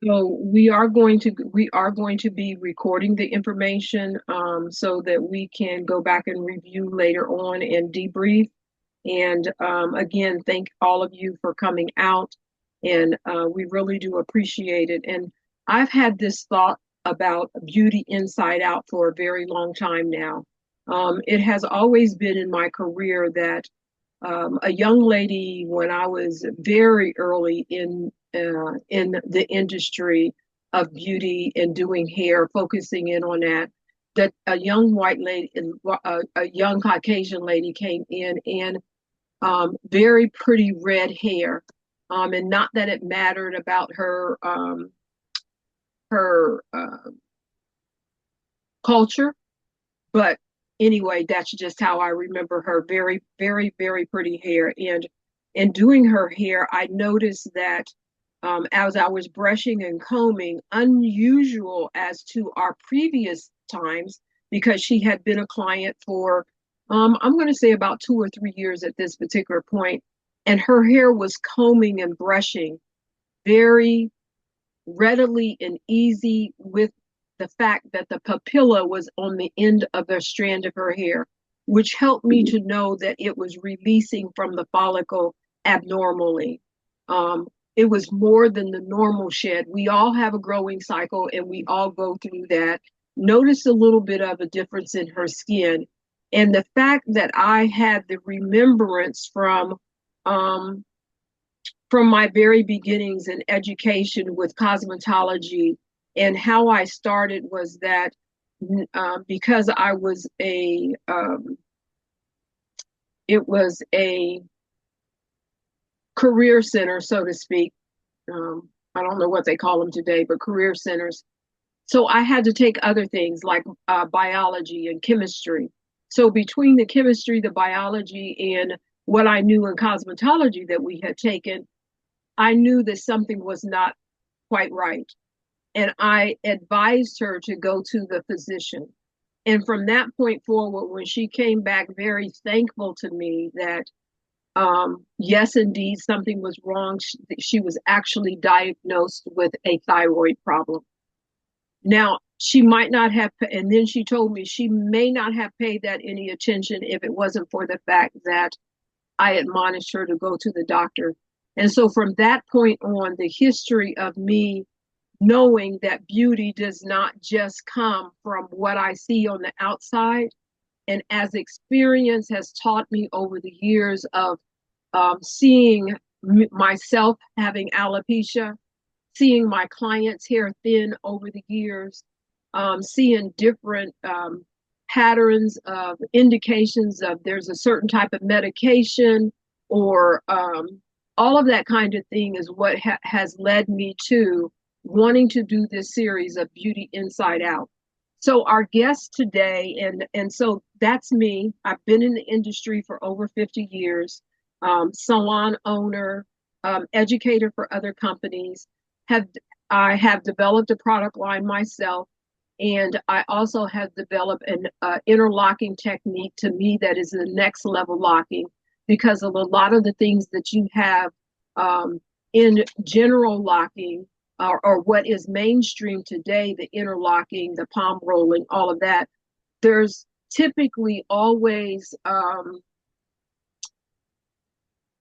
So we are going to be recording the information so that we can go back and review later on and debrief. And again, thank all of you for coming out, and we really do appreciate it. And I've had this thought about beauty inside out for a very long time now. It has always been in my career that a young lady when I was very early in the industry of beauty and doing hair, focusing in on that. That a young white lady, a young Caucasian lady came in and very pretty red hair, and not that it mattered about her culture, but anyway, that's just how I remember her. Very, very, very pretty hair. And in doing her hair, I noticed that as I was brushing and combing, unusual as to our previous times, because she had been a client for, I'm going to say about 2 or 3 years at this particular point, and her hair was combing and brushing very readily and easy with the fact that the papilla was on the end of the strand of her hair, which helped me to know that it was releasing from the follicle abnormally. Um, it was more than the normal shed. We all have a growing cycle and we all go through that. Notice a little bit of a difference in her skin. And the fact that I had the remembrance um, from my very beginnings in education with cosmetology, and how I started was that because I was it was a career center, so to speak. I don't know what they call them today, but career centers. So I had to take other things like biology and chemistry. So between the chemistry, the biology, and what I knew in cosmetology that we had taken, I knew that something was not quite right. And I advised her to go to the physician. And from that point forward, when she came back very thankful to me that, yes, indeed, something was wrong, she was actually diagnosed with a thyroid problem. Now, she might not have, and then she told me she may not have paid that any attention if it wasn't for the fact that I admonished her to go to the doctor. And so from that point on, the history of me knowing that beauty does not just come from what I see on the outside. And as experience has taught me over the years of seeing myself having alopecia, seeing my clients' hair thin over the years, seeing different patterns of indications of there's a certain type of medication or all of that kind of thing is what has led me to wanting to do this series of Beauty Inside Out. So our guest today, and so that's me. I've been in the industry for over 50 years, salon owner, educator for other companies. Have I have developed a product line myself, and I also have developed an interlocking technique to me that is the next level locking because of a lot of the things that you have in general locking or what is mainstream today, the interlocking, the palm rolling, all of that, there's typically always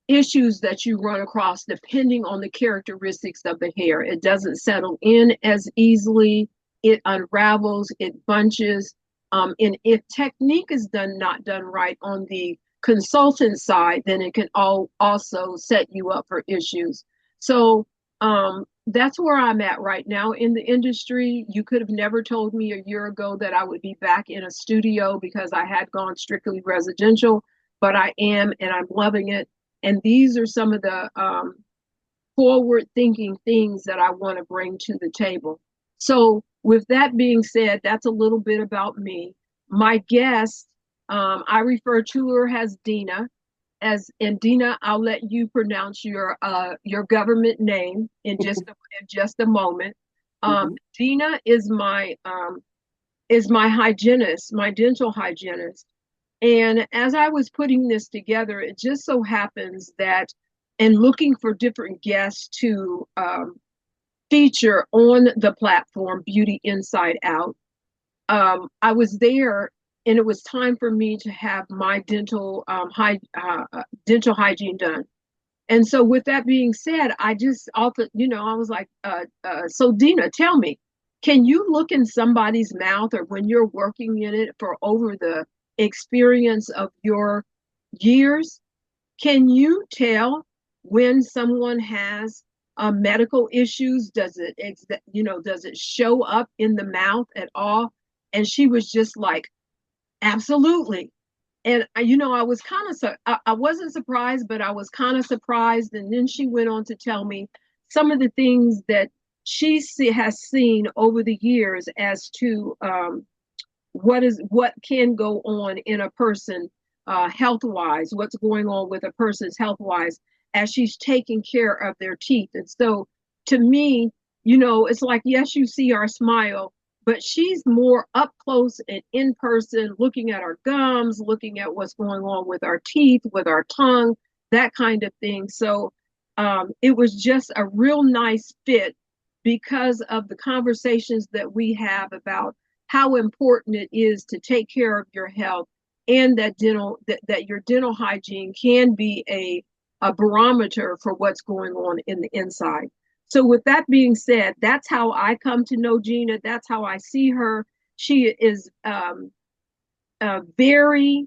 issues that you run across depending on the characteristics of the hair. It doesn't settle in as easily, it unravels, it bunches. And if technique is not done right on the consultant side, then it can also set you up for issues. So that's where I'm at right now in the industry. You could have never told me a year ago that I would be back in a studio because I had gone strictly residential, but I am, and I'm loving it. And these are some of the forward thinking things that I want to bring to the table. So, with that being said, that's a little bit about me. My guest, I refer to her as Deena. And Deena, I'll let you pronounce your government name in just a moment. Mhm. Deena is my hygienist, my dental hygienist. And as I was putting this together, it just so happens that in looking for different guests to feature on the platform, Beauty Inside Out. I was there, and it was time for me to have my dental hygiene done. And so, with that being said, I just often, I was like, so Deena, tell me, can you look in somebody's mouth, or when you're working in it for over the experience of your years, can you tell when someone has medical issues? Does it show up in the mouth at all? And she was just like, absolutely. And I was kind of I wasn't surprised, but I was kind of surprised. And then she went on to tell me some of the things that has seen over the years as to what can go on in a person health wise, what's going on with a person's health wise as she's taking care of their teeth. And so to me, it's like, yes, you see our smile, but she's more up close and in person, looking at our gums, looking at what's going on with our teeth, with our tongue, that kind of thing. So it was just a real nice fit because of the conversations that we have about how important it is to take care of your health, and that your dental hygiene can be a barometer for what's going on in the inside. So with that being said, that's how I come to know Gina. That's how I see her. She is very,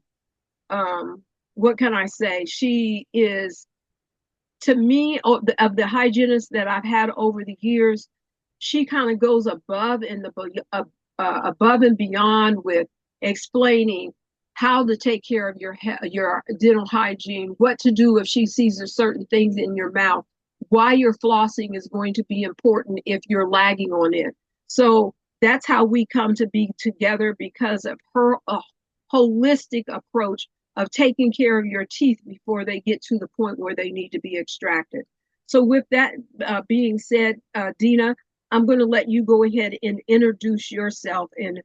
what can I say? She is, to me, of the hygienists that I've had over the years, she kind of goes above and beyond with explaining how to take care of your dental hygiene, what to do if she sees a certain things in your mouth, why your flossing is going to be important if you're lagging on it. So that's how we come to be together, because of her holistic approach of taking care of your teeth before they get to the point where they need to be extracted. So with that being said, Deena, I'm going to let you go ahead and introduce yourself and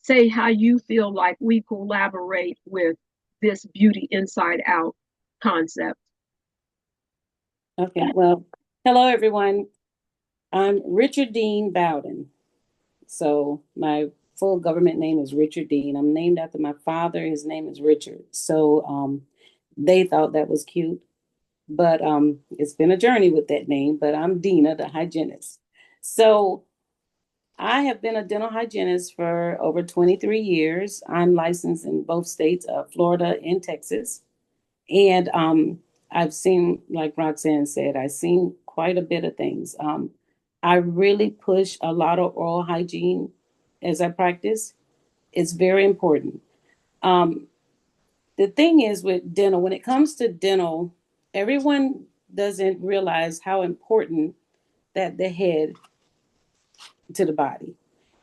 say how you feel like we collaborate with this Beauty Inside Out concept. Okay, well, hello everyone. I'm Richard Dean Bowden. So my full government name is Richard Dean. I'm named after my father. His name is Richard. So they thought that was cute, but it's been a journey with that name. But I'm Deena, the hygienist. So I have been a dental hygienist for over 23 years. I'm licensed in both states, Florida and Texas. And I've seen, like Roxanne said, I've seen quite a bit of things. I really push a lot of oral hygiene as I practice. It's very important. Um, the thing is with dental, when it comes to dental, everyone doesn't realize how important that the head to the body.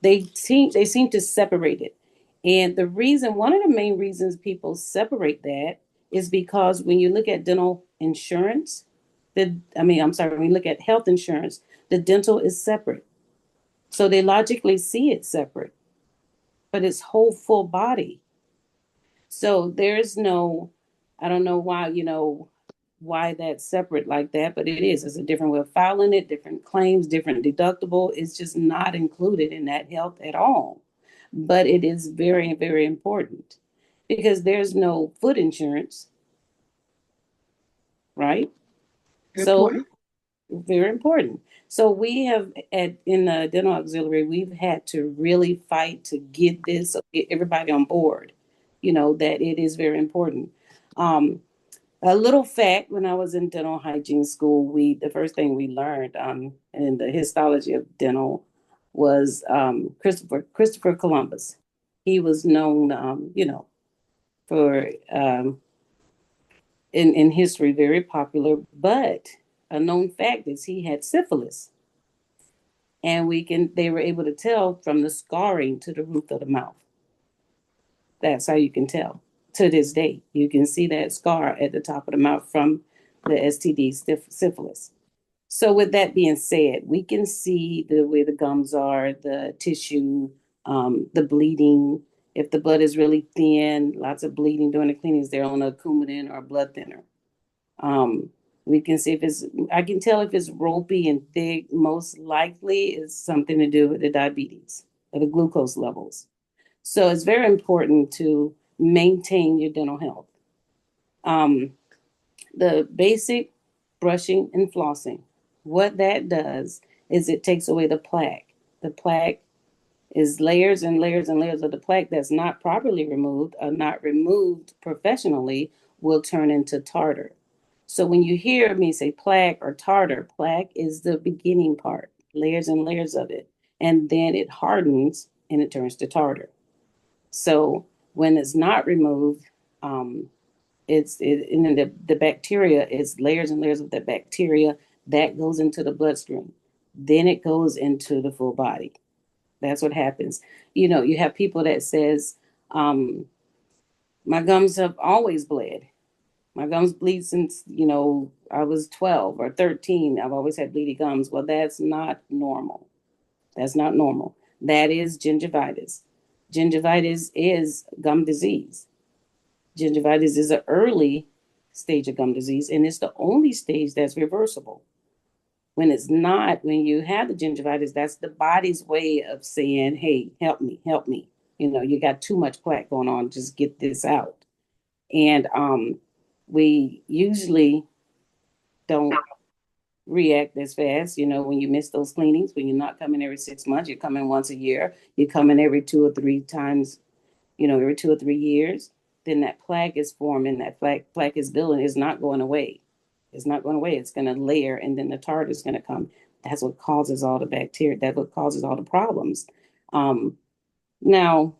They seem to separate it. And the reason, one of the main reasons people separate that is because when you look at dental insurance, I'm sorry, when you look at health insurance, the dental is separate. So they logically see it separate, but it's whole full body. So there's no, I don't know why, why that's separate like that, but it is. It's a different way of filing it, different claims, different deductible. It's just not included in that health at all. But it is very, very important because there's no foot insurance, right? Good So point. very important. So we have in the dental auxiliary, we've had to really fight to get this, get everybody on board, that it is very important. Um, A little fact: when I was in dental hygiene school, the first thing we learned in the histology of dental was Christopher Columbus. He was known, for in history very popular. But a known fact is he had syphilis, and they were able to tell from the scarring to the roof of the mouth. That's how you can tell. To this day, you can see that scar at the top of the mouth from the STD syphilis. So, with that being said, we can see the way the gums are, the tissue, the bleeding. If the blood is really thin, lots of bleeding during the cleanings, they're on a Coumadin or a blood thinner. Um, We can see if it's, I can tell if it's ropey and thick, most likely it's something to do with the diabetes or the glucose levels. So it's very important to maintain your dental health. Um, the basic brushing and flossing, what that does is it takes away the plaque. The plaque is layers and layers and layers of the plaque that's not properly removed or not removed professionally will turn into tartar. So when you hear me say plaque or tartar, plaque is the beginning part, layers and layers of it. And then it hardens and it turns to tartar. So when it's not removed, um, and then the bacteria is layers and layers of that bacteria that goes into the bloodstream. Then it goes into the full body. That's what happens. You have people that says, um, my gums have always bled. My gums bleed since, I was 12 or 13. I've always had bleedy gums. Well, that's not normal. That's not normal. That is gingivitis. Gingivitis is gum disease. Gingivitis is an early stage of gum disease, and it's the only stage that's reversible. When it's not, when you have the gingivitis, that's the body's way of saying, hey, help me, help me. You got too much plaque going on, just get this out. And we usually don't react as fast. When you miss those cleanings, when you're not coming every 6 months, you're coming once a year, you're coming every 2 or 3 times, every 2 or 3 years, then that plaque is forming, that plaque is building, is not going away. It's not going away. It's going to layer, and then the tartar is going to come. That's what causes all the bacteria. That's what causes all the problems. Now,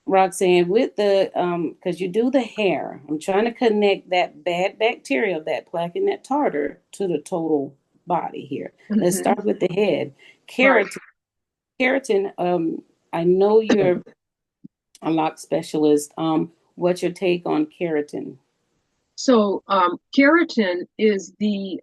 Roxanne, with the because you do the hair, I'm trying to connect that bad bacteria, that plaque and that tartar to the total body here. Let's Mm-hmm. start with the head. Right. Keratin, keratin. I know you're a lock specialist. What's your take on keratin? So keratin is the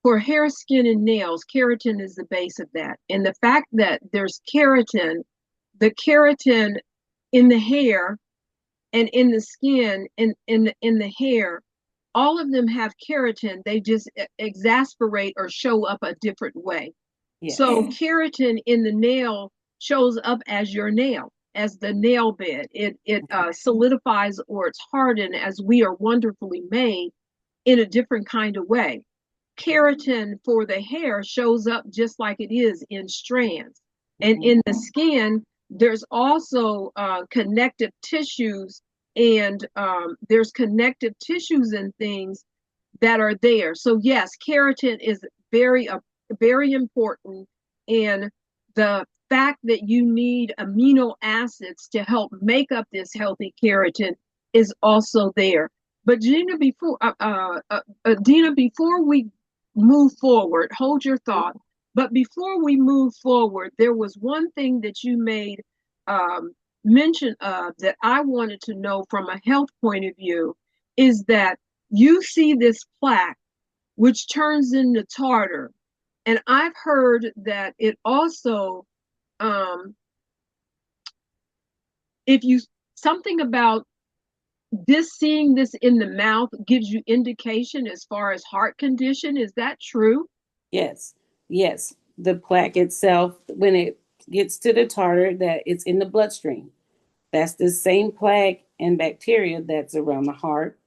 for hair, skin, and nails. Keratin is the base of that, and the fact that there's keratin, the keratin in the hair and in the skin and in the hair, all of them have keratin. They just exasperate or show up a different way. So Yes. keratin in the nail shows up as your nail, as the nail bed. It solidifies or it's hardened as we are wonderfully made in a different kind of way. Keratin for the hair shows up just like it is in strands. And Mhm. in the skin, there's also connective tissues, and there's connective tissues and things that are there. So yes, keratin is very important, and the fact that you need amino acids to help make up this healthy keratin is also there. But Deena, before we move forward, hold your thought. But before we move forward, there was one thing that you made um, mention of that I wanted to know from a health point of view is that you see this plaque, which turns into tartar. And I've heard that it also, um, if you, something about this, seeing this in the mouth gives you indication as far as heart condition. Is that true? Yes, yes. The plaque itself, when it gets to the tartar, that it's in the bloodstream. That's the same plaque and bacteria that's around the heart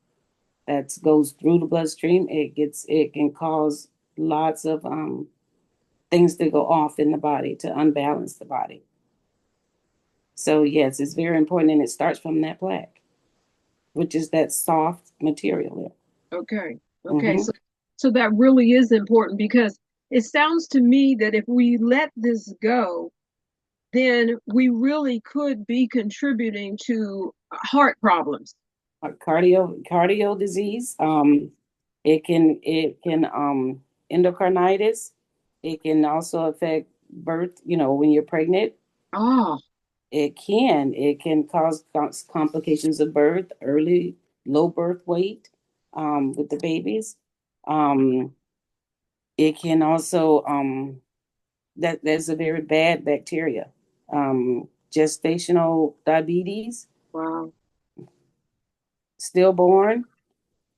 that goes through the bloodstream. It can cause lots of things to go off in the body to unbalance the body. So yes, it's very important, and it starts from that plaque, which is that soft material Okay. there. Okay. So that really is important because it sounds to me that if we let this go, then we really could be contributing to heart problems. Cardio disease. It can endocarditis. It can also affect birth. When you're pregnant, Oh, it can cause complications of birth, early low birth weight, with the babies. Um, it can also that's a very bad bacteria. Gestational diabetes. wow. stillborn,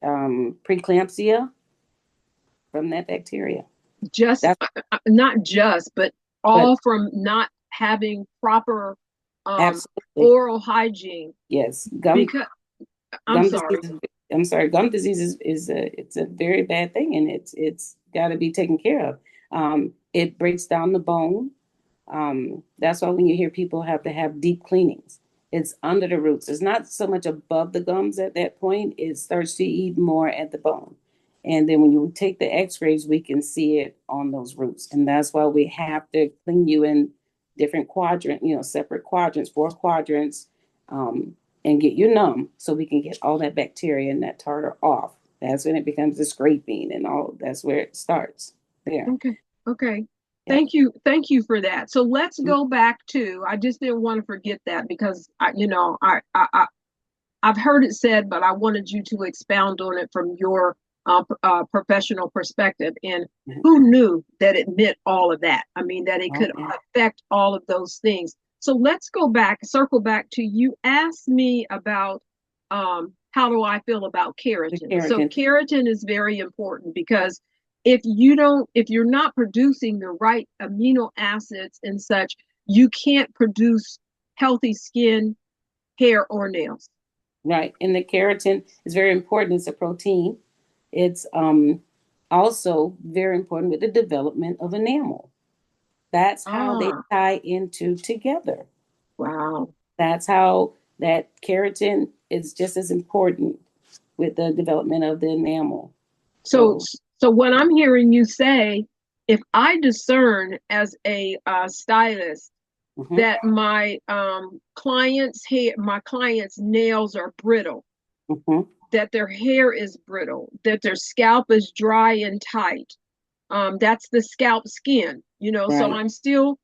preeclampsia from that bacteria. Just That's not just, but but all from not having proper um, absolutely oral hygiene. yes. Because I'm Gum sorry. disease. I'm sorry. Gum disease is a very bad thing, and it's got to be taken care of. It breaks down the bone. That's why when you hear people have to have deep cleanings, it's under the roots. It's not so much above the gums at that point. It starts to eat more at the bone. And then when you take the x-rays, we can see it on those roots. And that's why we have to clean you in different quadrant, separate quadrants, 4 quadrants, and get you numb so we can get all that bacteria and that tartar off. That's when it becomes the scraping and all. That's where it starts there. Okay. Okay. Yeah. Thank you for that. So let's go back to, I just didn't want to forget that because I've heard it said, but I wanted you to expound on it from your professional perspective. And who knew that it meant all of that? I mean, that it could Okay. affect all of those things. So let's go back, circle back to you asked me about how do I feel about The keratin. So keratin. keratin is very important because if you're not producing the right amino acids and such, you can't produce healthy skin, hair, or nails. Right. And the keratin is very important. It's a protein. It's also very important with the development of enamel. That's how they Ah, tie into together. wow. That's how that keratin is just as important with the development of the enamel. So, So, so what I'm hearing you say, if I discern as a stylist mhm, that my clients' nails are brittle, mhm, that their hair is brittle, that their scalp is dry and tight, that's the scalp skin, So right. I'm still,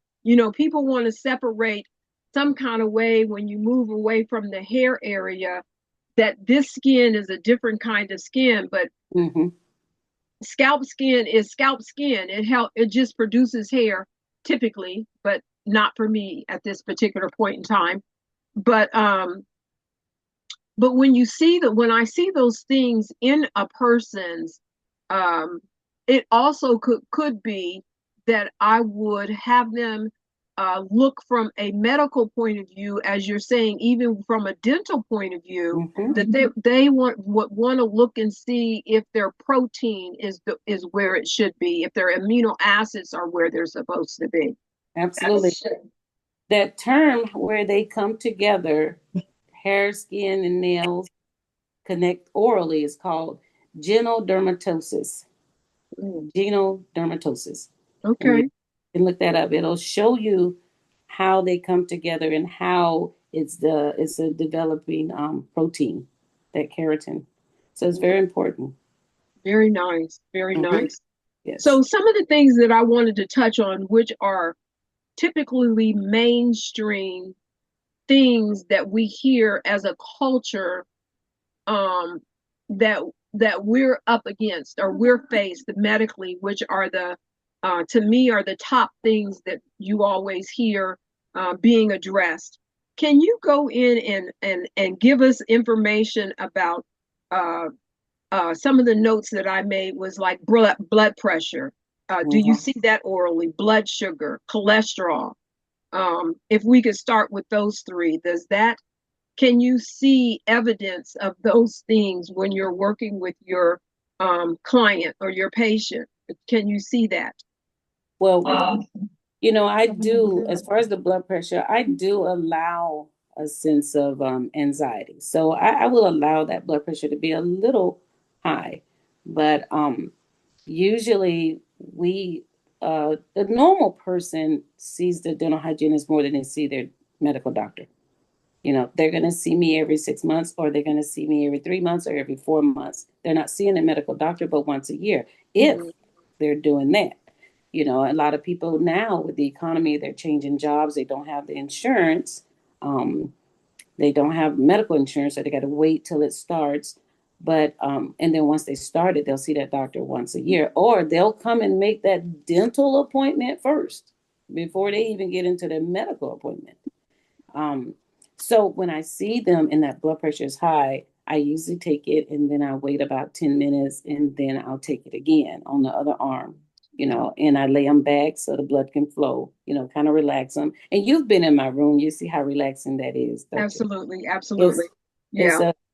people want to separate some kind of way when you move away from the hair area that this skin is a different kind of skin, but Hmm. scalp skin is scalp skin. It just produces hair typically, but not for me at this particular point in time. But when when I see those things in a person's, um, it also could be that I would have them look from a medical point of view, as you're saying, even from a dental point of view, Hmm. that they want to look and see if their protein is where it should be, if their amino acids are where they're supposed to be. Absolutely. That's That term where they come together, hair, skin, and nails connect orally is called genodermatosis. mm, Genodermatosis. And you okay. can look that up. It'll show you how they come together and how it's a developing protein, that keratin. So it's very important. Very nice. Very Hmm. nice. Yes. So some of the things that I wanted to touch on, which are typically mainstream things that we hear as a culture, um, that we're up against or we're faced medically, which are to me are the top things that you always hear being addressed. Can you go in and give us information about uh, some of the notes that I made was like blood pressure. Do you Hmm. see that orally? Blood sugar, cholesterol. If we could start with those three, can you see evidence of those things when you're working with your client or your patient? Can you see that? Well, I do, as far as the blood pressure, I do allow a sense of anxiety. So I will allow that blood pressure to be a little high. But usually the normal person sees the dental hygienist more than they see their medical doctor. They're going to see me every 6 months, or they're going to see me every 3 months, or every 4 months. They're not seeing a medical doctor but once a year, if Mhm. they're doing that. A lot of people now with the economy, they're changing jobs. They don't have the insurance. Um, they don't have medical insurance, so they got to wait till it starts. But and then once they start it, they'll see that doctor once a year, or they'll come and make that dental appointment first before they even get into their medical appointment. Um, so when I see them and that blood pressure is high, I usually take it and then I wait about 10 minutes and then I'll take it again on the other arm, and I lay them back so the blood can flow, kind of relax them. And you've been in my room, you see how relaxing that is, don't you? Absolutely, It's absolutely.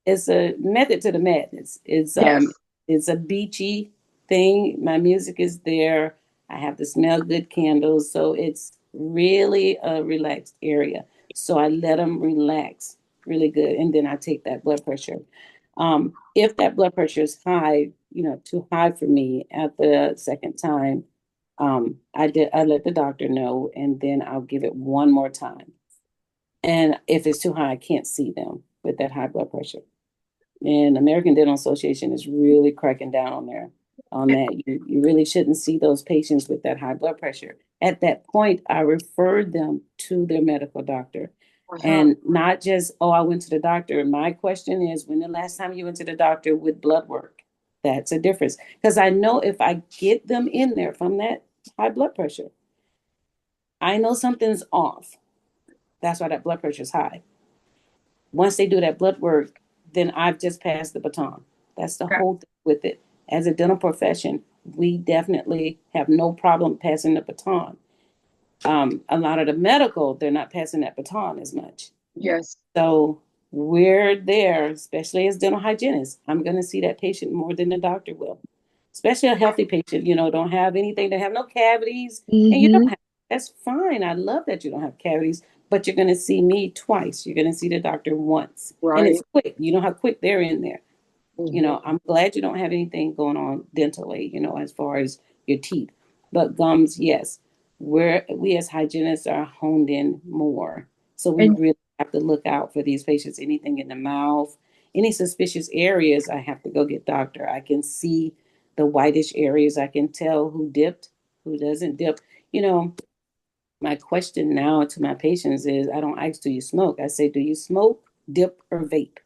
it's Yeah. a method to the madness. Yes. It's a beachy thing. My music is there. I have the smell good candles, so it's really a relaxed area. So I let them relax really good, and then I take that blood pressure. If that blood pressure is high, too high for me at the second time, I let the doctor know, and then I'll give it one more time. And if it's too high, I can't see them with that high blood pressure. And American Dental Association is really cracking down on that. You really shouldn't see those patients with that high blood pressure. At that point, I referred them to their medical doctor. Uh-huh. And not just, oh, I went to the doctor. My question is, when the last time you went to the doctor with blood work? That's a difference. Because I know if I get them in there from that high blood pressure, I know something's off. That's why that blood pressure is high. Once they do that blood work, then I've just passed the baton. That's the Okay. whole thing with it. As a dental profession, we definitely have no problem passing the baton. A lot of the medical, they're not passing that baton as much. Yes. So we're there, especially as dental hygienists. I'm going to see that patient more than the doctor will, especially a healthy patient, don't have anything, they have no cavities, and you don't Mm-hmm. have, that's fine. I love that you don't have cavities, but you're going to see me twice. You're going to see the doctor once, and it's Right. quick. You know how quick they're in there. Mm-hmm. I'm glad you don't have anything going on dentally, as far as your teeth. But gums, yes. We as hygienists are honed in more. So we And really have to look out for these patients. Anything in the mouth, any suspicious areas, I have to go get doctor. I can see the whitish areas. I can tell who dipped, who doesn't dip. You know, my question now to my patients is I don't ask, do you smoke? I say, do you smoke, dip, or vape?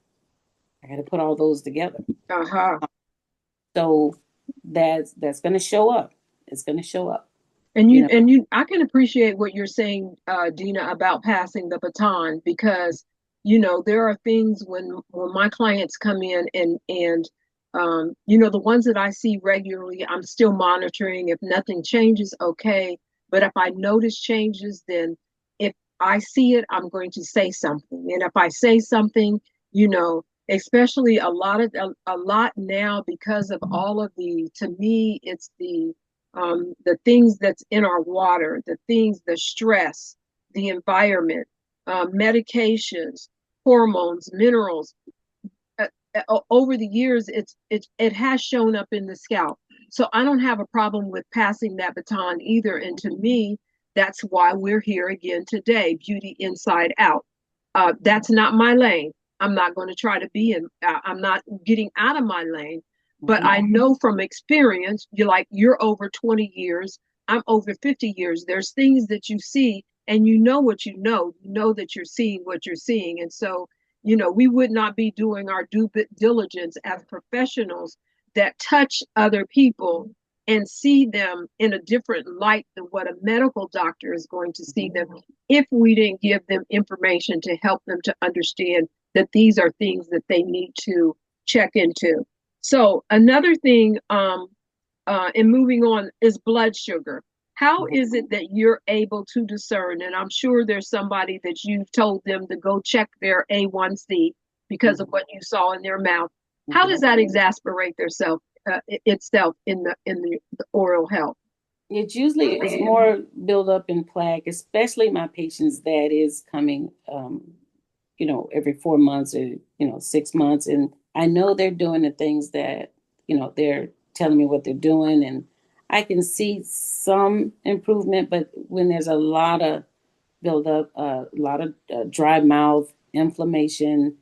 I got to put all those together. uh-huh. So that's going to show up. It's going to show up. And You you know. and you I can appreciate what you're saying, Deena, about passing the baton because there are things when my clients come in and the ones that I see regularly, I'm still monitoring. If nothing changes, okay. But if I notice changes, then if I see it, I'm going to say something. And if I say something, especially a lot now because of all of to me, it's the things that's in our water, the stress, the environment, medications, hormones, minerals. Over the years, it has shown up in the scalp. So I don't have a problem with passing that baton either. And to me, that's why we're here again today, beauty inside out. That's not my lane. I'm not going to try to be in. I'm not getting out of my lane. But Mhm. I know from experience, you're over 20 years. I'm over 50 years. There's things that you see, and you know what you know. You know that you're seeing what you're seeing, and so we would not be doing our due diligence as professionals that touch other people and see them in a different light than what a medical doctor is going to see them if we didn't give them information to help them to understand that these are things that they need to check into. So another thing, and moving on, is blood sugar. How is it that you're able to discern? And I'm sure there's somebody that you've told them to go check their A1C because of Mhm. what you saw in their mouth. How does Mhm. that exasperate itself in the oral health? It usually is more build up in plaque, especially my patients that is coming, every 4 months or 6 months, and I know they're doing the things that they're telling me what they're doing, and I can see some improvement. But when there's a lot of build up, a lot of dry mouth, inflammation,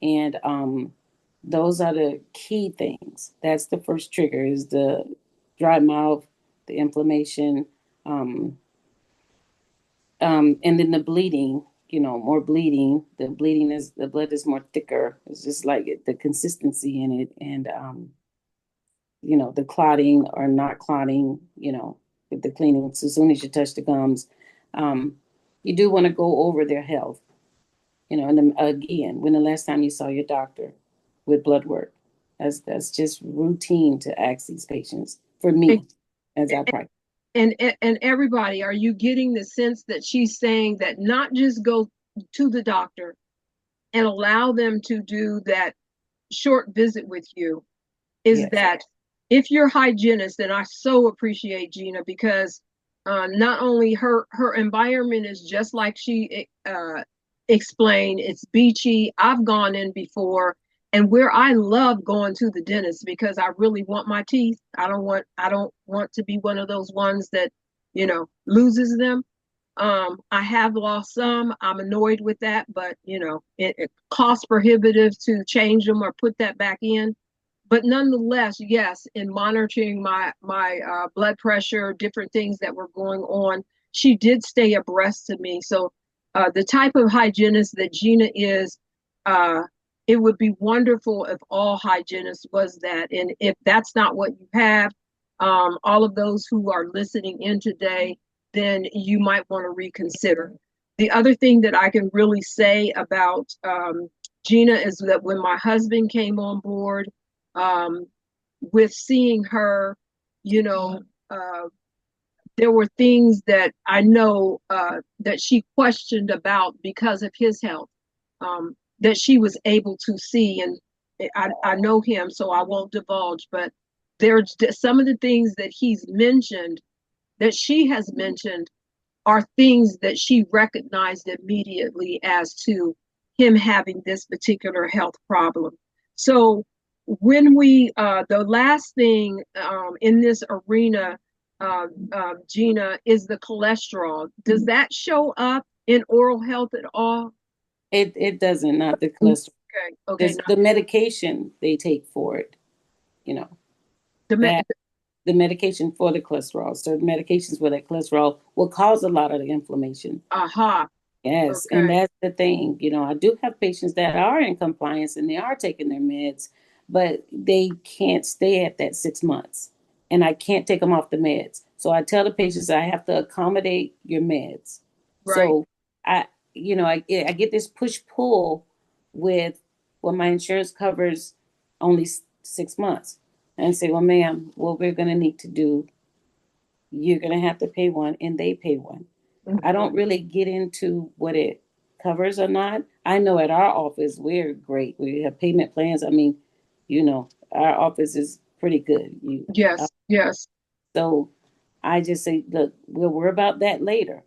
and those are the key things. That's the first trigger: is the dry mouth, the inflammation, um, and then the bleeding. More bleeding. The bleeding is the blood is more thicker. It's just like the consistency in it, and the clotting or not clotting. With the cleaning. So as soon as you touch the gums, um, you do want to go over their health. And then, again, when the last time you saw your doctor? with blood work. That's just routine to ask these patients for And, me as I practice. and everybody, are you getting the sense that she's saying that not just go to the doctor and allow them to do that short visit with you, is Yes. that if you're hygienist, and I so appreciate Gina, because not only her environment is just like she explained, it's beachy. I've gone in before, and where I love going to the dentist because I really want my teeth. I don't want to be one of those ones that loses them. I have lost some. I'm annoyed with that, but it costs prohibitive to change them or put that back in. But nonetheless, yes, in monitoring my blood pressure, different things that were going on, she did stay abreast of me. So the type of hygienist that Gina is, uh, it would be wonderful if all hygienists was that. And if that's not what you have, all of those who are listening in today, then you might want to reconsider. The other thing that I can really say about Gina is that when my husband came on board, um, with seeing her, you know, uh, there were things that I know that she questioned about because of his health, that she was able to see. And I know him, so I won't divulge, but there's some of the things that he's mentioned, that she has mentioned, are things that she recognized immediately as to him having this particular health problem. So when the last thing in this arena, Gina, is the cholesterol. Does that show up in oral health at all? It doesn't, not the cholesterol. Okay, okay. There's the medication they take for it, you know, The me- that the medication for the cholesterol. Certain medications for that cholesterol will cause a lot of the inflammation. aha. Yes, and Okay, that's the thing. I do have patients that are in compliance and they are taking their meds, but they can't stay at that 6 months. And I can't take them off the meds. So I tell the patients I have to accommodate your meds. right. So I, I get this push pull with, well, my insurance covers only 6 months. And I say, well, ma'am, what we're going to need to do, you're going to have to pay one and they pay one. I Mhm. don't really get into what it covers or not. I know at our office we're great. We have payment plans. I mean, our office is pretty good. Yes, yes, So I just say, look, we'll worry about that later.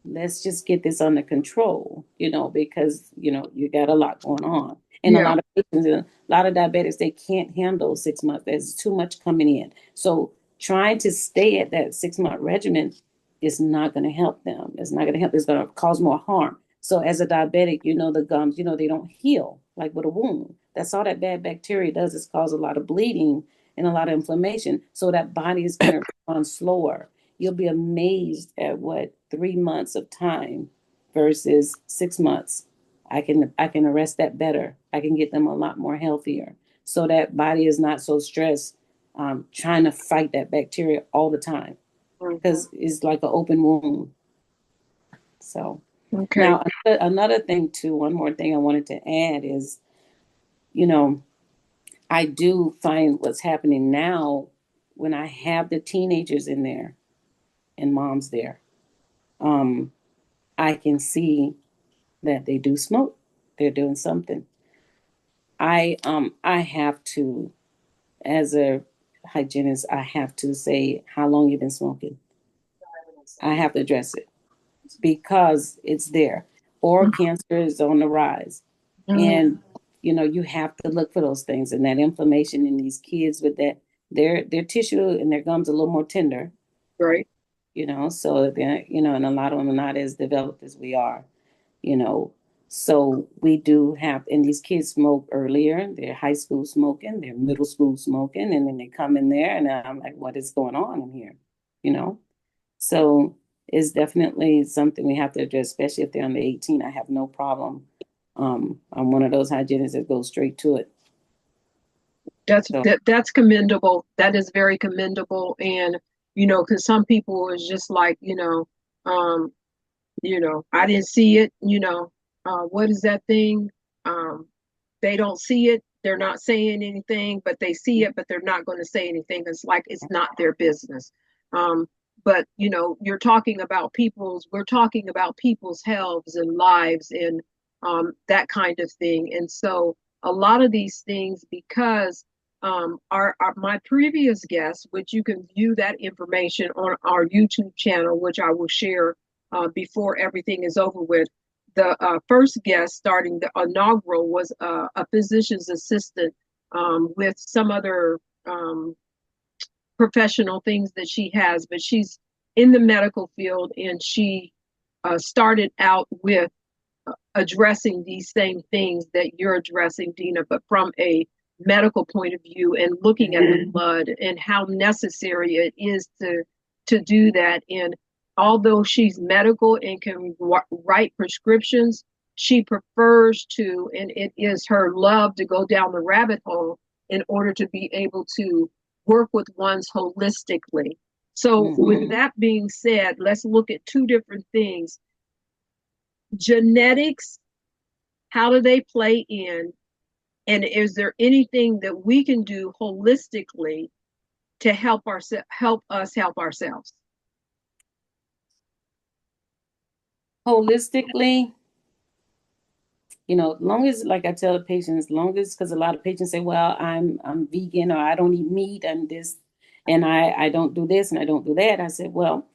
Let's just get this under control, because you got a lot going on. And a yeah. lot of patients, a lot of diabetics, they can't handle 6 months. There's too much coming in. So trying to stay at that 6 month regimen is not going to help them. It's not going to help. It's going to cause more harm. So as a diabetic, the gums, they don't heal like with a wound. That's all that bad bacteria does, is cause a lot of bleeding and a lot of inflammation. So that body is going to respond slower. You'll be amazed at what 3 months of time versus 6 months. I can arrest that better. I can get them a lot more healthier. So that body is not so stressed, trying to fight that bacteria all the time, Mhm. because it's like an open wound. So Okay. now another thing too, one more thing I wanted to add is, you know, I do find what's happening now when I have the teenagers in there and moms there. Um, I can see that they do smoke. They're doing something. I have to, as a hygienist, I have to say how long you've been smoking. I have to address it because it's there. Oral cancer is on the rise. Mhm. And you have to look for those things, and that inflammation in these kids with that, their tissue and their gums are a little more tender, Right. so they're, and a lot of them are not as developed as we are, you know. So we do have, and these kids smoke earlier. They're high school smoking, they're middle school smoking, and then they come in there, and I'm like, what is going on in here? You know? So it's definitely something we have to address, especially if they're under 18. I have no problem. I'm one of those hygienists that goes straight to it. So That's commendable. That is very commendable. And because some people is just like, um, I didn't see it. What is that thing? Um, they don't see it. they're not saying anything, but they see it, but they're not going to say anything. It's like it's not their business. Um, but you know, we're talking about people's healths and lives and that kind of thing. And so a lot of these things, because my previous guests, which you can view that information on our YouTube channel, which I will share before everything is over with. The first guest starting the inaugural was a physician's assistant with some other professional things that she has, but she's in the medical field, and she started out with addressing these same things that you're addressing, Deena, but from a medical point of view and looking at the blood and how necessary it is to do that. And although she's medical and can write prescriptions, she prefers to, and it is her love to go down the rabbit hole in order to be able to work with ones holistically. So, with that being said, let's look at two different things. Genetics, how do they play in? And is there anything that we can do holistically to help us help ourselves? Holistically, long as, like I tell the patients, long as, because a lot of patients say, well, I'm vegan, or I don't eat meat, and this, and I don't do this and I don't do that. I said, well,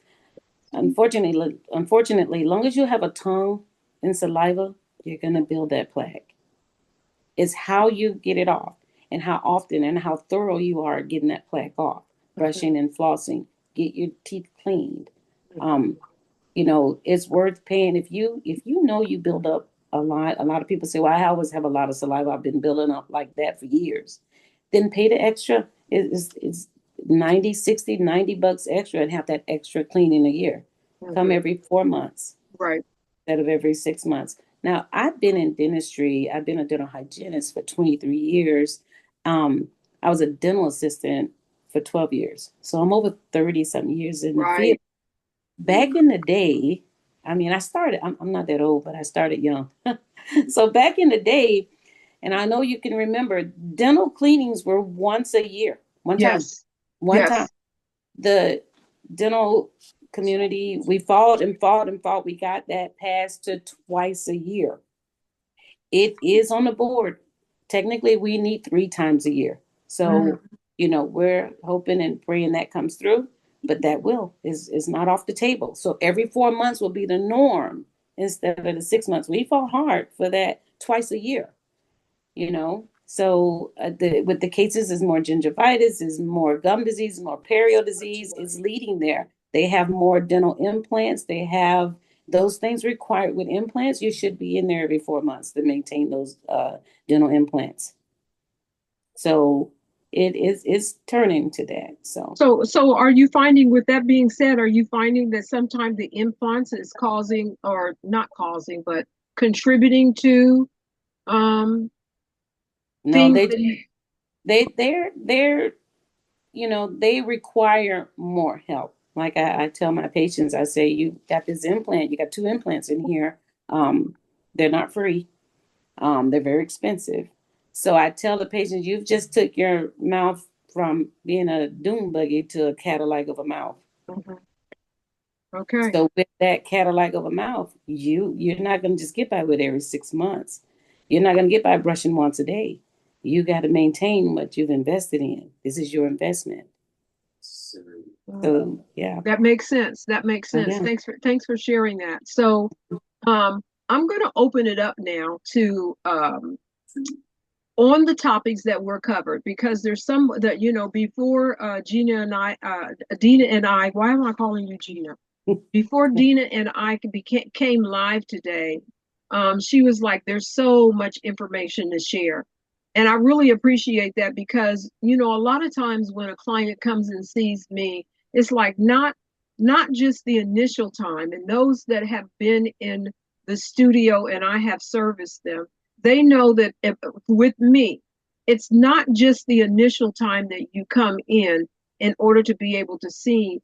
unfortunately, long as you have a tongue and saliva, you're gonna build that plaque. It's how you get it off, and how often and how thorough you are at getting that plaque off. Brushing and flossing, get your teeth cleaned. It's worth paying. If you know you build up a lot of people say, well, I always have a lot of saliva, I've been building up like that for years. Then pay the extra. It's 90, 60, $90 extra, and have that extra cleaning a year. Come every 4 months. Right. Instead of every 6 months. Now, I've been in dentistry. I've been a dental hygienist for 23 years. I was a dental assistant for 12 years. So I'm over 30 something years in the field. Back in the day, I started, I'm not that old, but I started young. So back in the day, and I know you can remember, dental cleanings were once a year, one time. The dental community, we fought and fought and fought. We got that passed to twice a year. It is on the board. Technically, we need 3 times a year. So, we're hoping and praying that comes through, but that is not off the table. So every 4 months will be the norm instead of the 6 months. We fought hard for that twice a year, So with the cases is more gingivitis, is more gum disease, more perio disease is leading there. They have more dental implants. They have those things required with implants. You should be in there every 4 months to maintain those dental implants. So it's turning to that. So are you finding, with that being said, are you finding that sometimes the implants is causing, or not causing, but contributing to no, they require more help. Like I tell my patients, I say, you got this implant, you got 2 implants in here. They're not free. They're very expensive. So I tell the patients, you've just took your mouth from being a dune buggy to a Cadillac of a mouth. Okay. So with that Cadillac of a mouth, you're not going to just get by with every 6 months. You're not going to get by brushing once a day. You got to maintain what you've invested in. This is your investment. So yeah, that makes sense. That makes sense. Yeah. Thanks for sharing that. So, I'm going to open it up now to on the topics that were covered, because there's some that before Deena and I. Why am I calling you Gina? Before Deena and I came live today, she was like, "There's so much information to share." And I really appreciate that, because, a lot of times when a client comes and sees me, it's like not just the initial time. And those that have been in the studio and I have serviced them, they know that with me, it's not just the initial time that you come in order to be able to see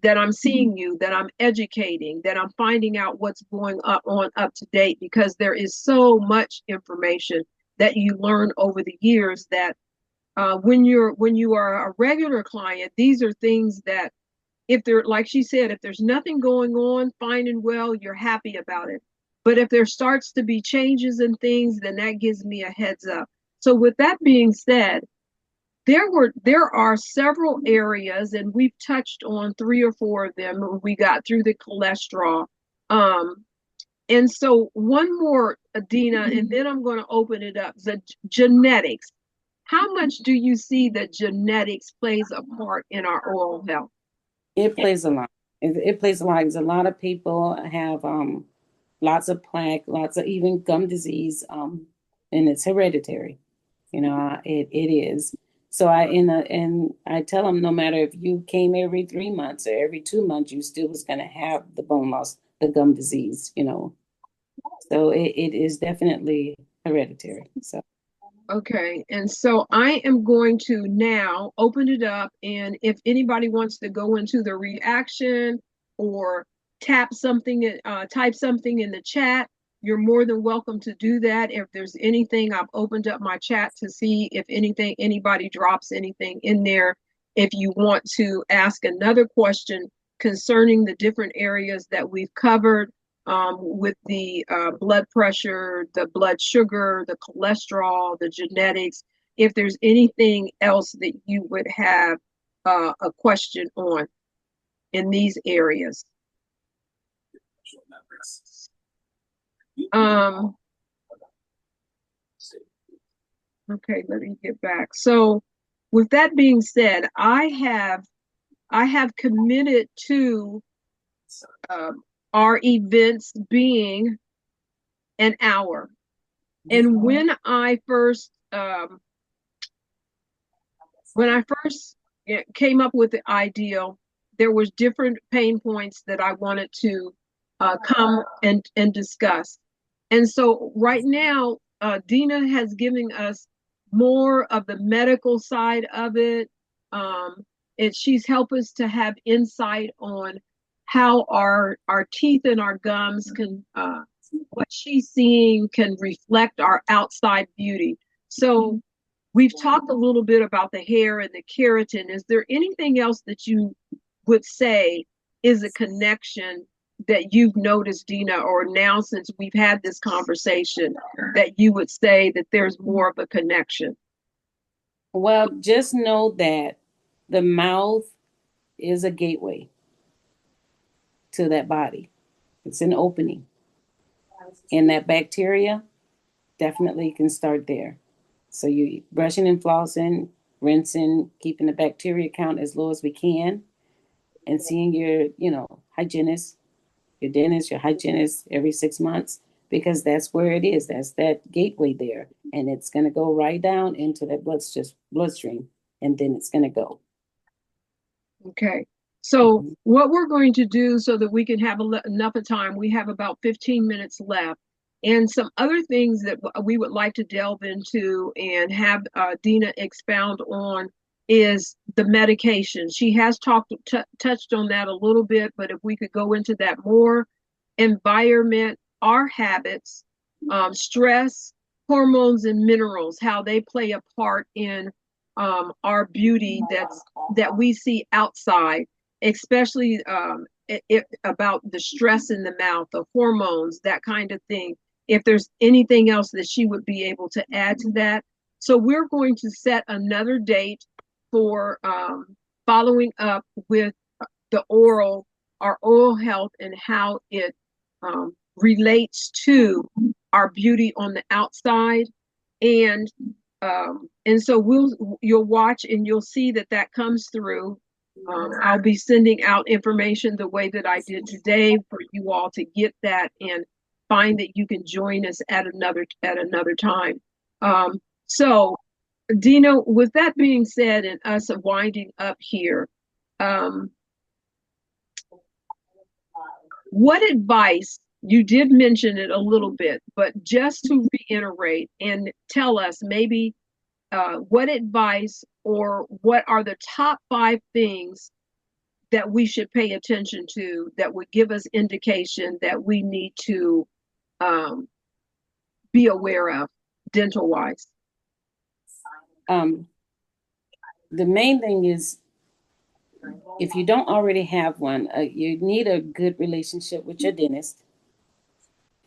that I'm seeing you, that I'm educating, that I'm finding out what's going on up to date, because there is so much information that you learn over the years that when you are a regular client, these are things that if there, like she said, if there's nothing going on, fine and well, you're happy about it. But if there starts to be changes and things, then that gives me a heads up. So with that being said, there are several areas, and we've touched on three or four of them. We got through the cholesterol. Um, and so one more, Deena, and then I'm going to open it up. The genetics. How much do you see that genetics plays a part in our oral health? It plays a lot. It plays a lot because a lot of people have lots of plaque, lots of even gum disease, and it's hereditary. It is. So and I tell them no matter if you came every 3 months or every 2 months, you still was going to have the bone loss, the gum disease. So it is definitely hereditary. So Okay, and so I am going to now open it up, and if anybody wants to go into the reaction or type something in the chat, you're more than welcome to do that. If there's anything, I've opened up my chat to see if anybody drops anything in there. If you want to ask another question concerning the different areas that we've covered, with the blood pressure, the blood sugar, the cholesterol, the genetics, if there's anything else that you would have a question on in these areas. Okay, let me get back. So with that being said, I have committed to our events being an hour. And when I first came up with the ideal, there was different pain points that I wanted to come and discuss. And so right now, Deena has given us more of the medical side of it. And she's helped us to have insight on how our teeth and our gums can, what she's seeing can reflect our outside beauty. So we've talked a little bit about the hair and the keratin. Is there anything else that you would say is a connection that you've noticed, Deena, or now since we've had this conversation, that you would say that there's more of a connection? well, just know that the mouth is a gateway to that body. It's an opening. And that bacteria definitely can start there. So you brushing and flossing, rinsing, keeping the bacteria count as low as we can, and seeing your hygienist, your dentist, your hygienist every 6 months, because that's where it is. That's that gateway there. And it's gonna go right down into that bloodstream, and then it's gonna go. Okay. So what we're going to do so that we can have enough of time, we have about 15 minutes left. And some other things that we would like to delve into and have Deena expound on is the medication. She has touched on that a little bit, but if we could go into that more, environment, our habits, stress, hormones, and minerals, how they play a part in our beauty that we see outside, especially about the stress in the mouth, the hormones, that kind of thing. If there's anything else that she would be able to add to that. So we're going to set another date for following up with our oral health and how it relates to our beauty on the outside. And so you'll watch and you'll see that comes through. I'll be sending out information the way that I did today for you all to get that and find that you can join us at another time. So Deena, with that being said and us winding up here, what advice, you did mention it a little bit, but just to reiterate and tell us maybe what advice or what are the top 5 things that we should pay attention to that would give us indication that we need to be aware of? dental wise? Um, the main thing is if you don't already have one, you need a good relationship with your dentist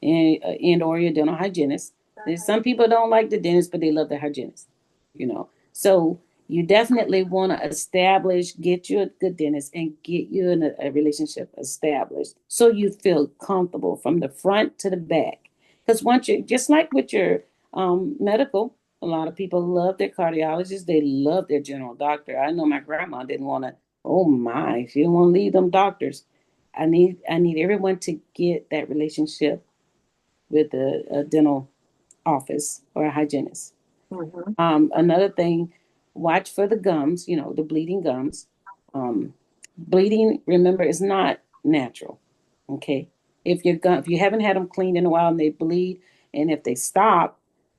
and or your dental hygienist. There's some people don't like the dentist, but they love the hygienist. So you definitely want to get you a good dentist and get you in a relationship established so you feel comfortable from the front to the back. Because once you, just like with your medical, a lot of people love their cardiologist, they love their general doctor. I know my grandma didn't want to, oh my, she didn't want to leave them doctors. I need everyone to get that relationship with a dental office or a hygienist. Mm-hmm. Another thing, watch for the gums, the bleeding gums. Bleeding, remember, is not natural. Okay. If you haven't had them cleaned in a while and they bleed, and if they stop,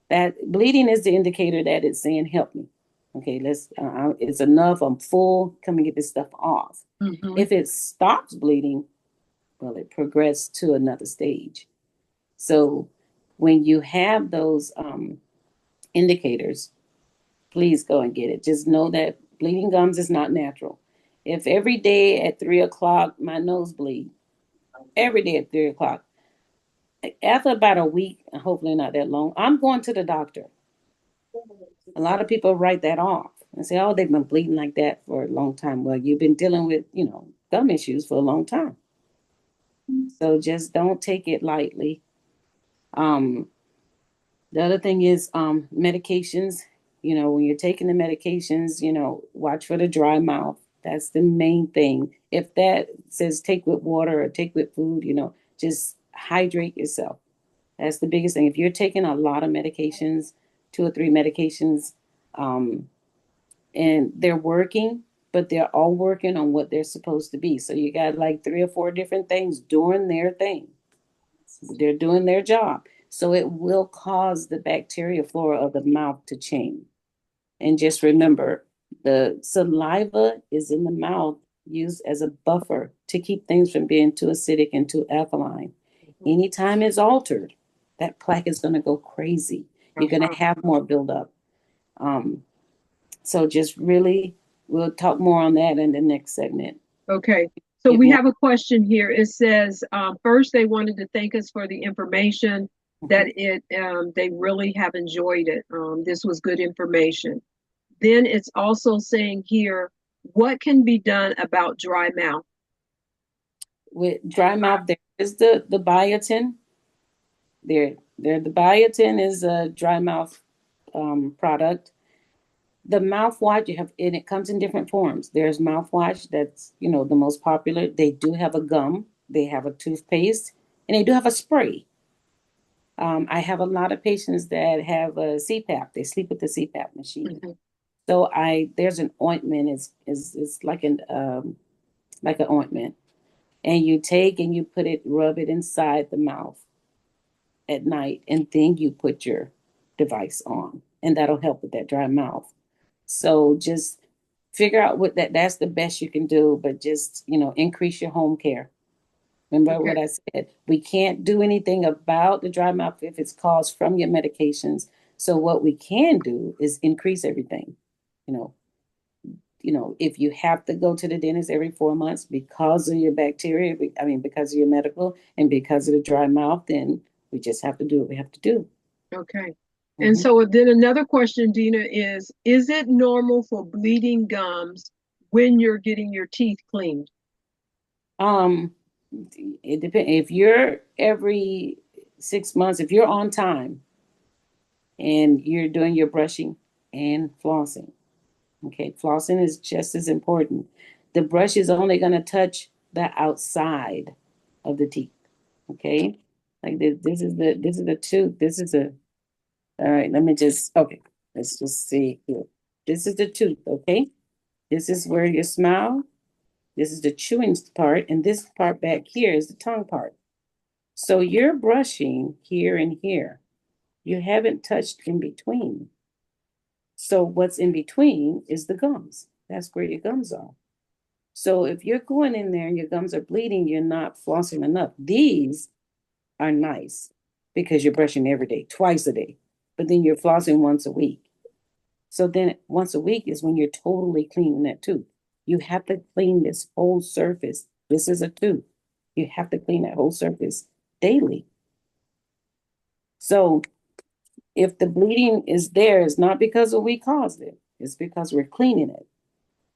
that bleeding is the indicator that it's saying, help me. Okay, it's enough. I'm full. Come and get this stuff off. Mm-hmm. If it stops bleeding, well, it progressed to another stage. So when you have those indicators, please go and get it. Just know that bleeding gums is not natural. If every day at 3 o'clock my nose bleed, every day at 3 o'clock, after about a week, hopefully not that long, I'm going to the doctor. A lot of people write that off and say, "Oh, they've been bleeding like that for a long time." Well, you've been dealing with, gum issues for a long time, so just don't take it lightly. Um, The other thing is medications. When you're taking the medications, watch for the dry mouth. That's the main thing. If that says take with water or take with food, just hydrate yourself. That's the biggest thing. If you're taking a lot of medications, 2 or 3 medications, um, and they're working, but they're all working on what they're supposed to be. So you got like 3 or 4 different things doing their thing. They're doing their job. So it will cause the bacteria flora of the mouth to change. And just remember, the saliva is in the mouth used as a buffer to keep things from being too acidic and too alkaline. Anytime it's altered, that plaque is going to go crazy. You're going to have more buildup. Um, so just really, we'll talk more on that in the next segment. Okay. So Get we more. have a question here. It says, first they wanted to thank us for the information that Mhm. they really have enjoyed it. This was good information. Then it's also saying here, what can be done about dry mouth? With dry mouth, there is the biotin. The biotin is a dry mouth product. The mouthwash you have, and it comes in different forms. There's mouthwash that's the most popular. They do have a gum, they have a toothpaste, and they do have a spray. I have a lot of patients that have a CPAP. They sleep with the CPAP machine. Mhm. So there's an ointment. It's like an ointment, and you take and you rub it inside the mouth at night, and then you put your device on, and that'll help with that dry mouth. So just figure out that's the best you can do, but just, increase your home care. Remember Okay. what I said? We can't do anything about the dry mouth if it's caused from your medications. So what we can do is increase everything. You know, if you have to go to the dentist every 4 months because of your bacteria, because of your medical and because of the dry mouth, then we just have to do what we have to do. Okay. And Mhm. so then another question, Deena, is it normal for bleeding gums when you're getting your teeth cleaned? Um, it depends. If you're every 6 months, if you're on time and you're doing your brushing and flossing, okay, flossing is just as important. The brush is only going to touch the outside of the teeth, okay? Like this is the tooth. This is a all right. Okay. Let's just see here. This is the tooth, okay? This is where you smile. This is the chewing part, and this part back here is the tongue part. So you're brushing here and here. You haven't touched in between. So what's in between is the gums. That's where your gums are. So if you're going in there and your gums are bleeding, you're not flossing enough. These are nice because you're brushing every day, twice a day. but then you're flossing once a week. So then once a week is when you're totally cleaning that tooth. You have to clean this whole surface. This is a tooth. You have to clean that whole surface daily. So if the bleeding is there, it's not because we caused it. It's because we're cleaning it.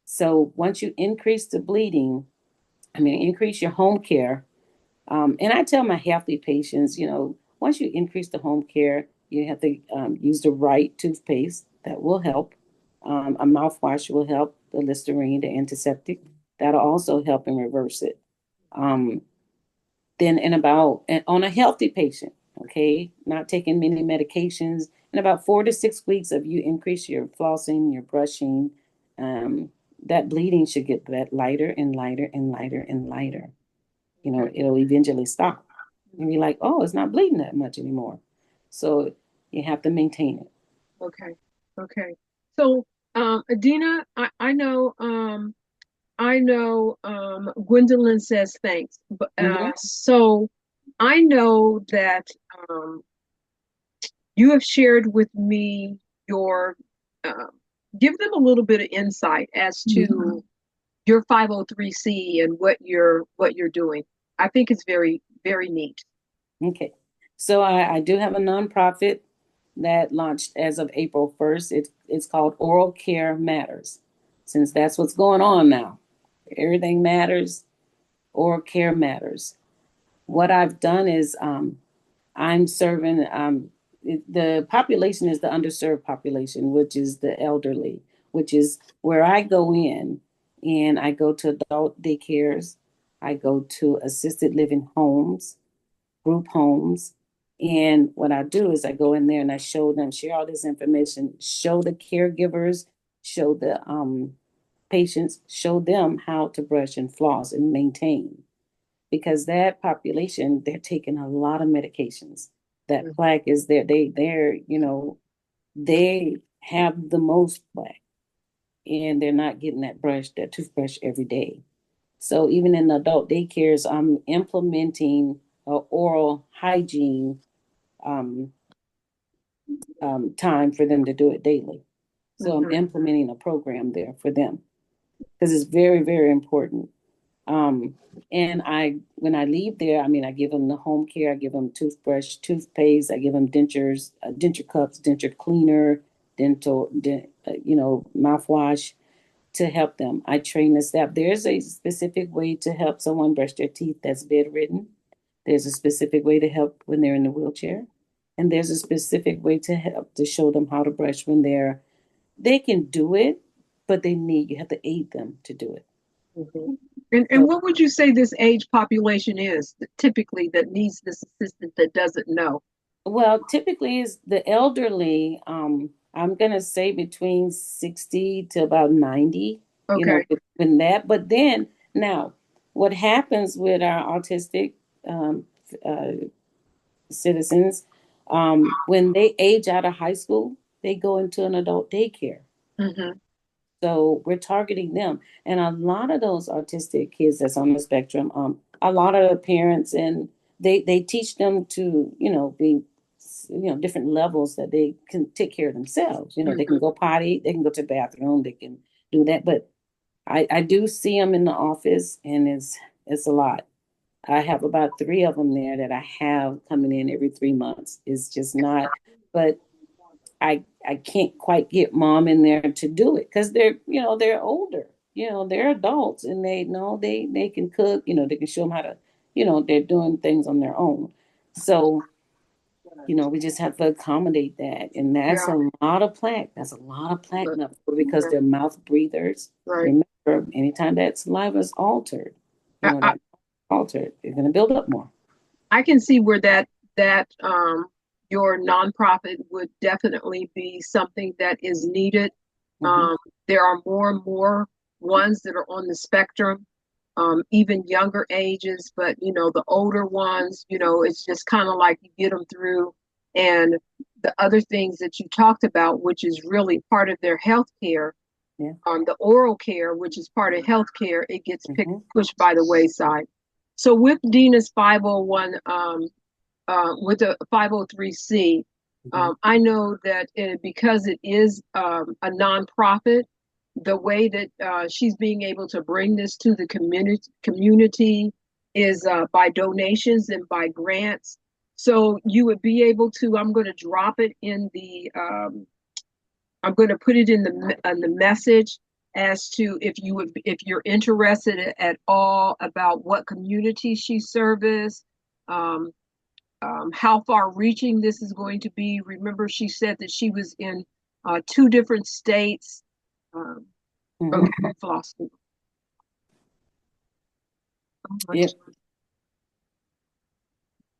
So once you increase the bleeding, increase your home care. And I tell my healthy patients, once you increase the home care, you have to use the right toothpaste. That will help. A mouthwash will help, the Listerine, the antiseptic. That'll also help and reverse it. Um, then on a healthy patient, okay, not taking many medications, in about 4 to 6 weeks of you increase your flossing, your brushing, um, that bleeding should get that lighter and lighter and lighter and lighter. It'll eventually stop. And you're like, oh, it's not bleeding that much anymore. So you have to maintain it. Okay. Okay. So, Deena, I know, Gwendolyn says thanks, but Mm-hmm. so I know that um, you have shared with me your, uh, give them a little bit of insight as Mm-hmm. to your 503c and what you're doing. I think it's very, very neat. Okay. So I do have a nonprofit that launched as of April 1st. It's called Oral Care Matters, since that's what's going on now. Everything matters. Oral Care Matters. What I've done is I'm serving the population is the underserved population, which is the elderly, which is where I go in and I go to adult daycares, I go to assisted living homes, group homes. And what I do is I go in there and I show them, share all this information, show the caregivers, show the patients, show them how to brush and floss and maintain. Because that population, they're taking a lot of medications. That plaque is there. They have the most plaque and they're not getting that toothbrush every day. So even in adult daycares, I'm implementing oral hygiene um, time for them to do it daily. So I'm Mhm. implementing a program there for them because it's very, very important. Um, and when I leave there, I give them the home care. I give them toothbrush, toothpaste. I give them dentures, denture cups, denture cleaner, mouthwash to help them. I train the staff. There's a specific way to help someone brush their teeth that's bedridden. There's a specific way to help when they're in the wheelchair. And there's a specific way to help to show them how to brush when they can do it, but you have to aid them to do it. Mhm. And So, what would you say this age population is typically that needs this assistance that doesn't know? well, typically is the elderly, I'm gonna say between 60 to about 90, Okay. between that. But then now, what happens with our autistic um, uh, citizens, when they age out of high school, they go into an adult daycare. Hmm. So we're targeting them. And a lot of those autistic kids that's on the spectrum, a lot of the parents and they teach them to, be, different levels that they can take care of themselves. They can Hmm. go potty, they can go to the bathroom, they can do that. But I do see them in the office and it's a lot. I have about three of them there that I have coming in every 3 months. It's just not, but I can't quite get mom in there to do it because they're older. They're adults and they know they can cook. They can show them how to. They're doing things on their own. So we just have to accommodate that, and that's Yeah. a lot of plaque. That's a lot of plaque But, now because yeah, they're mouth breathers. right. Remember, anytime that saliva is altered, I, I, that altered, they're going to build up more. I can see where that your nonprofit would definitely be something that is needed. Hmm. Um, there are more and more ones that are on the spectrum, even younger ages, but the older ones, it's just kind of like you get them through. And the other things that you talked about, which is really part of their health care, Yeah. the oral care, which is part of health care, it gets Hmm. pushed by the wayside. So with Deena's 501, with the 503c, Mhm. I know that because it is a nonprofit, the way that she's being able to bring this to the community is by donations and by grants. So you would be able to. I'm going to drop it in the. I'm going to put it in the message as to if you're interested at all about what community she service. Um, how far reaching this is going to be. Remember, she said that she was in two different states. Um, okay, Mhm. I've lost it. Yep.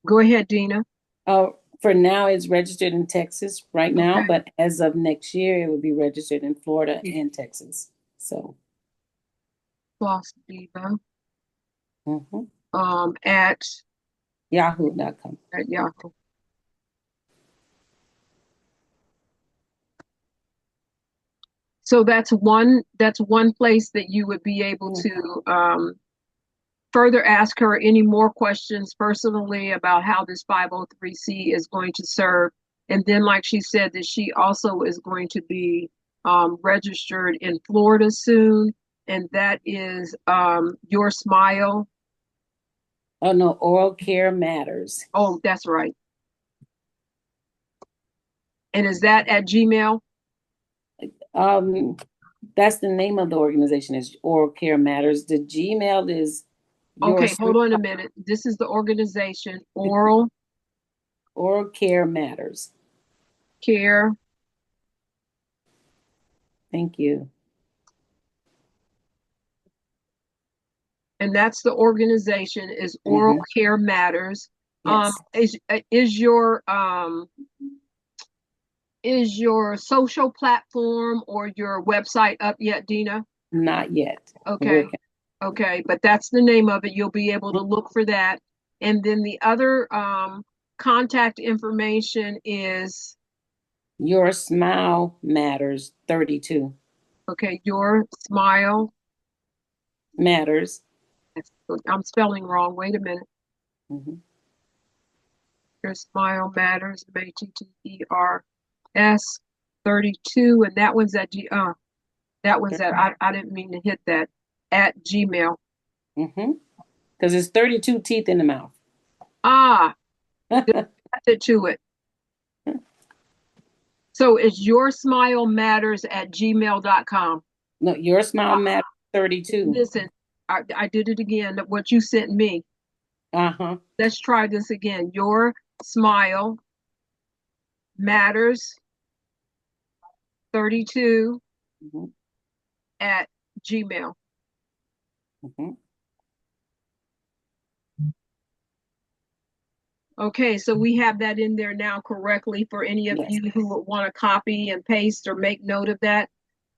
Go ahead, Deena. For now, it's registered in Texas right now, Okay, but as of next year, it will be registered in Florida and Texas. So, lost Deena. mhm. At Yahoo.com. Yahoo. So that's one place that you would be able Mhm. to further ask her any more questions personally about how this 503c is going to serve. And then, like she said, that she also is going to be registered in Florida soon. And that is Your Smile. Oh no, Oral Care Matters. Oh, that's right. And is that at Gmail? Um, that's the name of the organization is Oral Care Matters. The Gmail is your Okay, hold on a minute. This is the organization, Oral Oral Care Matters. Care. Thank you. And that's the organization is Oral Hmm. Care Matters. Um, Yes, is is your um, is your social platform or your website up yet, Deena? not yet. Okay, Working. okay, but that's the name of it. You'll be able to look for that. And then the other contact information is Your Smile Matters 32. okay, Your Smile. Matters. I'm spelling wrong. Wait a minute. Hmm. Your Smile Matters, Matters 32, and that one's at that one's at I didn't mean to hit that at Gmail. Hmm. Because it's 32 teeth in the mouth. Ah, there's a method to it. So it's Your Smile Matters at gmail.com. No, Your Smile Matters 32. Listen, I did it again. What you sent me. Uh-huh. Let's try this again. Your Smile Matters 32 Hmm. at Gmail. Hmm. Okay, so we have that in there now correctly for any of Yes. you who would want to copy and paste or make note of that.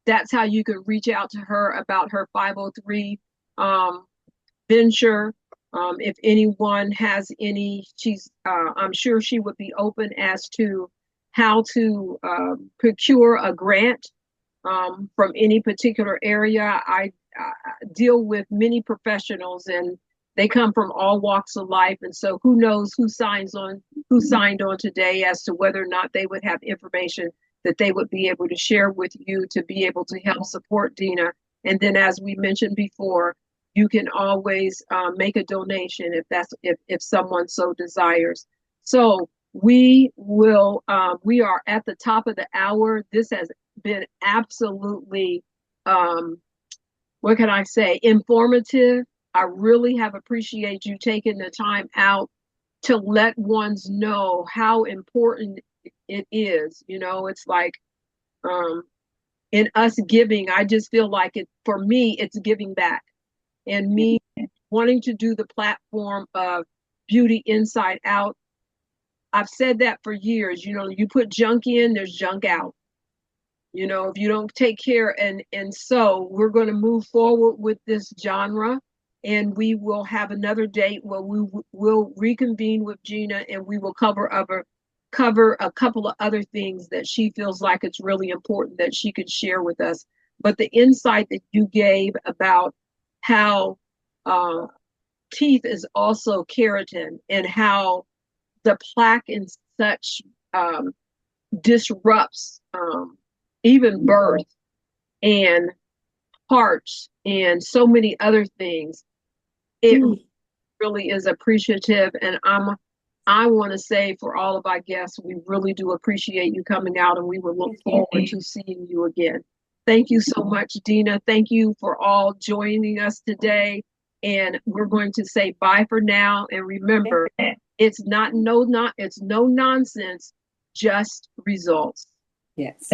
That's how you could reach out to her about her 503 um, venture. If anyone has any, I'm sure she would be open as to how to procure a grant from any particular area. I deal with many professionals, and they come from all walks of life. And so, who knows who signed on today as to whether or not they would have information that they would be able to share with you to be able to help support Deena. And then, as we mentioned before, you can always make a donation if someone so desires. So we are at the top of the hour. This has been absolutely, um, what can I say, informative. I really have appreciated you taking the time out to let ones know how important it is. You know, it's like um, in us giving, I just feel like it, for me, it's giving back. And Yeah. me wanting to do the platform of Beauty Inside Out, I've said that for years. You know, you put junk in, there's junk out. You know, if you don't take care, and so we're going to move forward with this genre, and we will have another date where will reconvene with Gina, and we will cover a couple of other things that she feels like it's really important that she could share with us. But the insight that you gave about how uh, teeth is also keratin, and how the plaque and such, um, disrupts even birth and hearts and so many other things. It really is appreciative, and I want to say for all of our guests, we really do appreciate you coming out, and we will look forward to seeing you again. Thank you so much, Deena. Thank you for all joining us today. And we're going to say bye for now. And remember, it's it's no nonsense, just results. Yes.